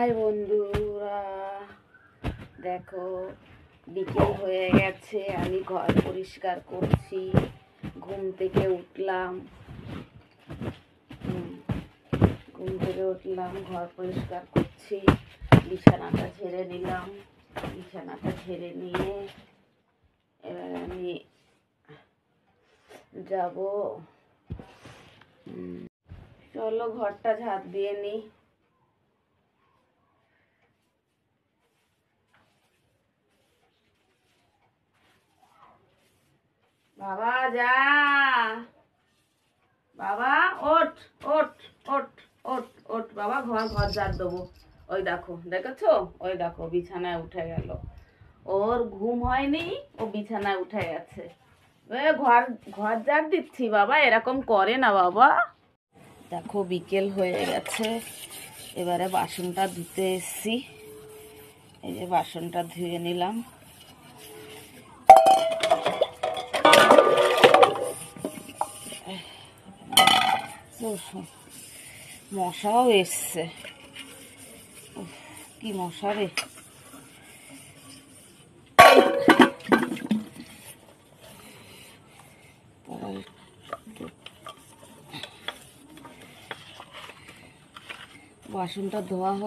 High বন্ধুরা, দেখো বিকেল হয়ে গেছে। আমি ঘর পরিষ্কার করছি। ঘুম থেকে উঠলাম, ঘর পরিষ্কার করছি। বিছানাটা ঝেড়ে নিলাম। বিছানাটা ঝেড়ে নিয়ে এবার আমি যাব। চলো ঘরটা ঝাড় দিয়ে নিই। বাবা যা, বাবা ওঠ ওঠ ওঠ ওঠ ওঠ বাবা, ঘর ঝাড় দেবো। ওই দেখো, দেখেছো? ওই দেখো বিছানায় উঠে গেল। ওর ঘুম হয়নি, ও বিছানায় উঠে গেছে। ঘর ঝাড় দিচ্ছি বাবা, এরকম করে না বাবা। দেখো বিকেল হয়ে গেছে, এবারে বাসনটা ধুতে এসছি। এই যে বাসনটা ধুয়ে নিলাম। মশাও এসছে, কি মশা রে। বাসনটা ধোয়া